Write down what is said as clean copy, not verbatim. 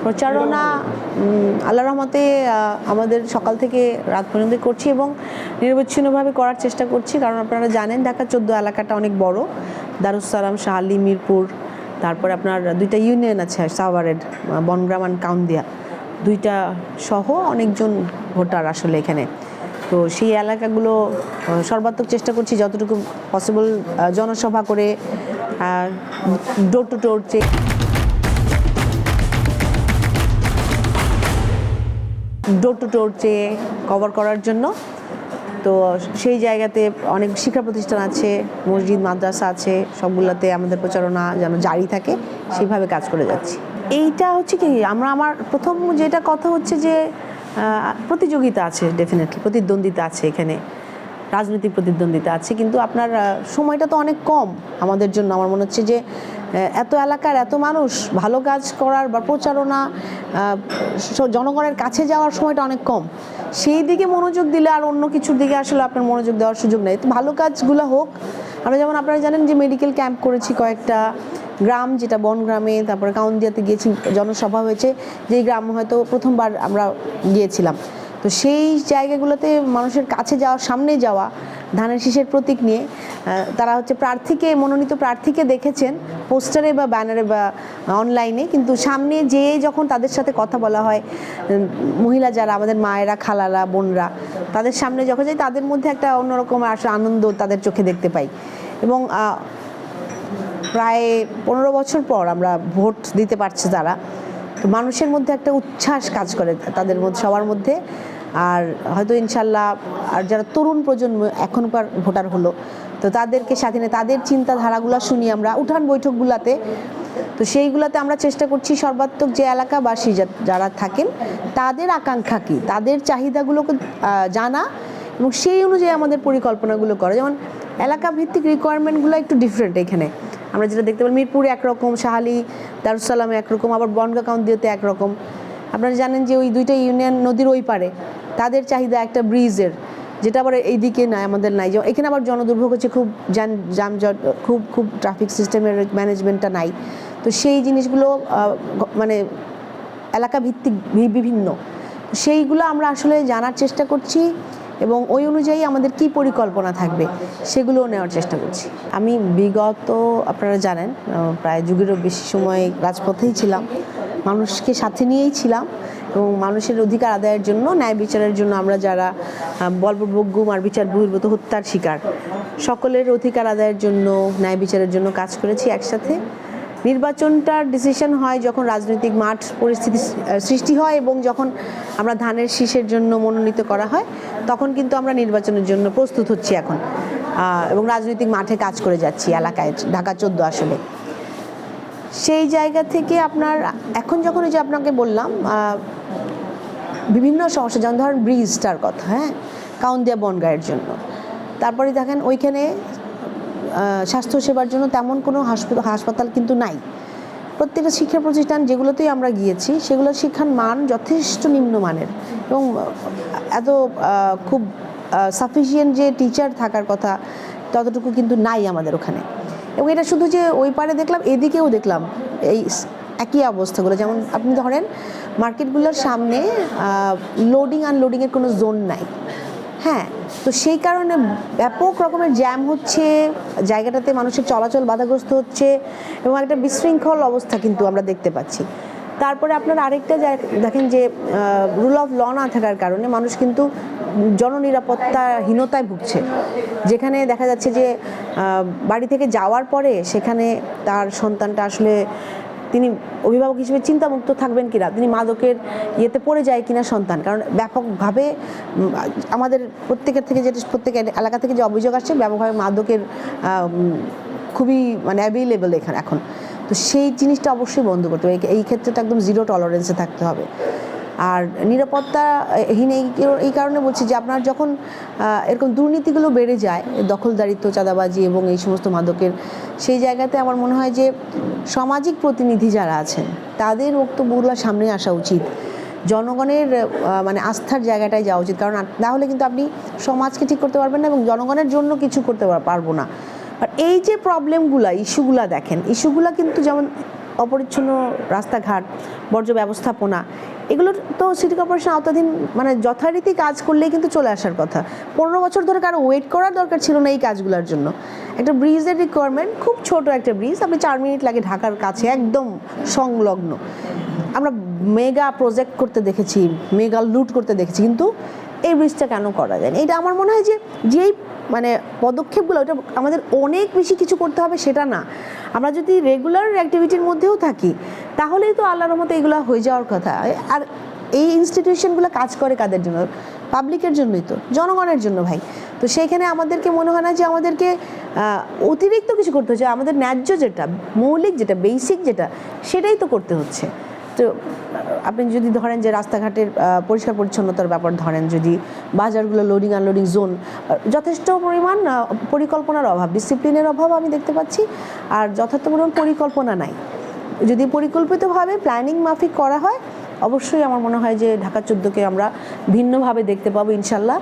প্রচারণা আল্লাহর রহমতে আমাদের সকাল থেকে রাত পর্যন্ত করছি এবং নিরবচ্ছিন্নভাবে করার চেষ্টা করছি, কারণ আপনারা জানেন ঢাকা 14 এলাকাটা অনেক বড়। দারুসালাম, শাহালি, মিরপুর, তারপরে আপনার 2টা ইউনিয়ন আছে, সাভারের বনগ্রাম আর কাউন্দিয়া, 2টা সহ অনেকজন ভোটার আসলে এখানে। তো সেই এলাকাগুলো সর্বাত্মক চেষ্টা করছি যতটুকু পসিবল জনসভা করে ডোর টু ডোর চেয়ে কভার করার জন্য। তো সেই জায়গাতে অনেক শিক্ষা প্রতিষ্ঠান আছে, মসজিদ, মাদ্রাসা আছে, সবগুলোতে আমাদের প্রচারণা যেন জারি থাকে সেইভাবে কাজ করে যাচ্ছি। এইটা হচ্ছে কি, আমার প্রথম যেটা কথা হচ্ছে যে প্রতিযোগিতা আছে, ডেফিনেটলি প্রতিদ্বন্দ্বিতা আছে, এখানে রাজনৈতিক প্রতিদ্বন্দ্বিতা আছে, কিন্তু আপনার সময়টা তো অনেক কম আমাদের জন্য। আমার মনে হচ্ছে যে এত এলাকার এত মানুষ, ভালো কাজ করার বা প্রচারণা জনগণের কাছে যাওয়ার সময়টা অনেক কম। সেই দিকে মনোযোগ দিলে আর অন্য কিছুর দিকে আসলে আপনার মনোযোগ দেওয়ার সুযোগ নেই। তো ভালো কাজগুলো হোক। আমরা যেমন আপনারা জানেন যে মেডিকেল ক্যাম্প করেছি কয়েকটা গ্রাম, যেটা বনগ্রামে, তারপরে কাউন্দিয়াতে গিয়েছি, জনসভা হয়েছে, যেই গ্রাম হয়তো প্রথমবার আমরা গিয়েছিলাম। তো সেই জায়গাগুলোতে মানুষের কাছে যাওয়া, সামনে যাওয়া, ধানের শীষের প্রতীক নিয়ে তারা হচ্ছে মনোনীত প্রার্থীকে দেখেছেন পোস্টারে বা ব্যানারে বা অনলাইনে, কিন্তু সামনে যেয়ে যখন তাদের সাথে কথা বলা হয়, মহিলা যারা আমাদের মায়েরা, খালারা, বোনরা, তাদের সামনে যখন যাই তাদের মধ্যে একটা অন্যরকম আনন্দ তাদের চোখে দেখতে পাই। এবং প্রায় 15 বছর পর আমরা ভোট দিতে পারছি তারা, তো মানুষের মধ্যে একটা উচ্ছ্বাস কাজ করে তাদের মধ্যে, সবার মধ্যে। আর হয়তো ইনশাল্লাহ আর যারা তরুণ প্রজন্ম এখনকার ভোটার হলো, তো তাদেরকে সাথে নিয়ে তাদের চিন্তাধারাগুলো শুনি আমরা উঠান বৈঠকগুলোতে। তো সেইগুলোতে আমরা চেষ্টা করছি সর্বাত্মক যে এলাকাবাসী যারা থাকেন তাদের আকাঙ্ক্ষা কী, তাদের চাহিদাগুলোকে জানা এবং সেই অনুযায়ী আমাদের পরিকল্পনাগুলো করা। যেমন এলাকা ভিত্তিক রিকোয়ারমেন্টগুলো একটু ডিফারেন্ট এখানে। আমরা যেটা দেখতে পাই মিরপুরে একরকম, শাহালি, দারুসালামে একরকম, আবার বনগাঁ কাউন্দিয়াতে একরকম। আপনারা জানেন যে ওই 2টা ইউনিয়ন নদীর ওই পারে, তাদের চাহিদা একটা ব্রিজের, যেটা আবার এইদিকে নাই, আমাদের নাই। যেমন এখানে আবার জনদুর্ভোগ হচ্ছে, খুব যানজট, খুব ট্রাফিক সিস্টেমের ম্যানেজমেন্টটা নাই। তো সেই জিনিসগুলো মানে এলাকা ভিত্তিক বিভিন্ন, সেইগুলো আমরা আসলে জানার চেষ্টা করছি এবং ওই অনুযায়ী আমাদের কি পরিকল্পনা থাকবে সেগুলোও নেওয়ার চেষ্টা করছি। আমি বিগত আপনারা জানেন প্রায় যুগেরও বেশি সময় রাজপথেই ছিলাম, মানুষকে সাথে নিয়েই ছিলাম এবং মানুষের অধিকার আদায়ের জন্য, ন্যায় বিচারের জন্য আমরা যারা বলপূর্বক গুম আর বিচার বহির্ভূত হত্যার শিকার, সকলের অধিকার আদায়ের জন্য, ন্যায় বিচারের জন্য কাজ করেছি একসাথে। নির্বাচনটার ডিসিশন হয় যখন রাজনৈতিক মাঠ পরিস্থিতি সৃষ্টি হয় এবং যখন আমরা ধানের শীষের জন্য মনোনীত করা হয়, তখন কিন্তু আমরা নির্বাচনের জন্য প্রস্তুত হচ্ছি এখন এবং রাজনৈতিক মাঠে কাজ করে যাচ্ছি এলাকায়, ঢাকা 14 আসলে। সেই জায়গা থেকে আপনার এখন যখন এই যে আপনাকে বললাম বিভিন্ন সমস্যা, যেমন ধরেন ব্রিজটার কথা, হ্যাঁ, কাউন্দিয়া বনগাঁয়ের জন্য, তারপরে দেখেন ওইখানে স্বাস্থ্যসেবার জন্য তেমন কোনো হাসপাতাল কিন্তু নাই। প্রত্যেকটা শিক্ষা প্রতিষ্ঠান যেগুলোতেই আমরা গিয়েছি সেগুলোর শিক্ষার মান যথেষ্ট নিম্নমানের এবং এত খুব সাফিসিয়েন্ট যে টিচার থাকার কথা ততটুকু কিন্তু নাই আমাদের ওখানে। এবং এটা শুধু যে ওই পারে দেখলাম, এদিকেও দেখলাম এই একই অবস্থাগুলো। যেমন আপনি ধরেন মার্কেটগুলোর সামনে লোডিং আনলোডিংয়ের কোনো জোন নাই, হ্যাঁ, তো সেই কারণে ব্যাপক রকমের জ্যাম হচ্ছে, জায়গাটাতে মানুষের চলাচল বাধাগ্রস্ত হচ্ছে এবং একটা বিশৃঙ্খল অবস্থা কিন্তু আমরা দেখতে পাচ্ছি। তারপরে আপনার আরেকটা দেখেন যে রুল অফ ল না থাকার কারণে মানুষ কিন্তু জননিরাপত্তাহীনতায় ভুগছে, যেখানে দেখা যাচ্ছে যে বাড়ি থেকে যাওয়ার পরে সেখানে তার সন্তানটা আসলে তিনি অভিভাবক হিসেবে চিন্তামুক্ত থাকবেন কিনা, তিনি মাদকের ইয়েতে পড়ে যায় কিনা সন্তান। কারণ ব্যাপকভাবে আমাদের প্রত্যেক এলাকা থেকে যে অভিযোগ আসছে, ব্যাপকভাবে মাদকের খুবই মানে অ্যাভেলেবল এখানে এখন। তো সেই জিনিসটা অবশ্যই বন্ধ করতে হবে, এই ক্ষেত্রেটা একদম জিরো টলারেন্সে থাকতে হবে। আর নিরাপত্তাহীন এই কারণে বলছি যে আপনার যখন এরকম দুর্নীতিগুলো বেড়ে যায়, দখলদারিত্ব, চাঁদাবাজি এবং এই সমস্ত মাদকের, সেই জায়গাতে আমার মনে হয় যে সামাজিক প্রতিনিধি যারা আছেন তাদের বক্তব্যগুলো সামনে আসা উচিত, জনগণের মানে আস্থার জায়গাটায় যাওয়া উচিত। কারণ তাহলে কিন্তু আপনি সমাজকে ঠিক করতে পারবেন না এবং জনগণের জন্য কিছু করতে পারবো না। আর এই যে প্রবলেমগুলো, ইস্যুগুলো দেখেন, ইস্যুগুলো কিন্তু যেমন অপরিচ্ছন্ন রাস্তাঘাট, বর্জ্য ব্যবস্থাপনা, এগুলো তো সিটি কর্পোরেশন আওতাধীন মানে যথারীতি কাজ করলেই কিন্তু চলে আসার কথা। 15 বছর ধরে কারো ওয়েট করার দরকার ছিল না এই কাজগুলোর জন্য। একটা ব্রিজের রিকোয়ারমেন্ট, খুব ছোট একটা ব্রিজ, আপনি 4 মিনিট লাগে ঢাকার কাছে, একদম সংলগ্ন। আমরা মেগা প্রজেক্ট করতে দেখেছি, মেগা লুট করতে দেখেছি, কিন্তু এই ব্রিজটা কেন করা যায় না? এটা আমার মনে হয় যে যেই মানে পদক্ষেপগুলো, ওটা আমাদের অনেক বেশি কিছু করতে হবে সেটা না, আমরা যদি রেগুলার অ্যাক্টিভিটির মধ্যেও থাকি তাহলেই তো আল্লাহর মতো এগুলো হয়ে যাওয়ার কথা। আর এই ইনস্টিটিউশনগুলো কাজ করে কাদের জন্য? পাবলিকের জন্যই তো, জনগণের জন্য ভাই। তো সেইখানে আমাদেরকে মনে হয় না যে আমাদেরকে অতিরিক্ত কিছু করতে হচ্ছে। আমাদের ন্যায্য যেটা, মৌলিক যেটা, বেসিক যেটা, সেটাই তো করতে হচ্ছে। তো আপনি যদি ধরেন যে রাস্তাঘাটের পরিষ্কার পরিচ্ছন্নতার ব্যাপার ধরেন, যদি বাজারগুলো লোডিং আনলোডিং জোন, যথেষ্ট পরিমাণ পরিকল্পনার অভাব, ডিসিপ্লিনের অভাব আমি দেখতে পাচ্ছি, আর যথার্থ পরিমাণ পরিকল্পনা নাই। যদি পরিকল্পিতভাবে প্ল্যানিং মাফিক করা হয়, অবশ্যই আমার মনে হয় যে ঢাকা 14কে আমরা ভিন্নভাবে দেখতে পাবো ইনশাল্লাহ।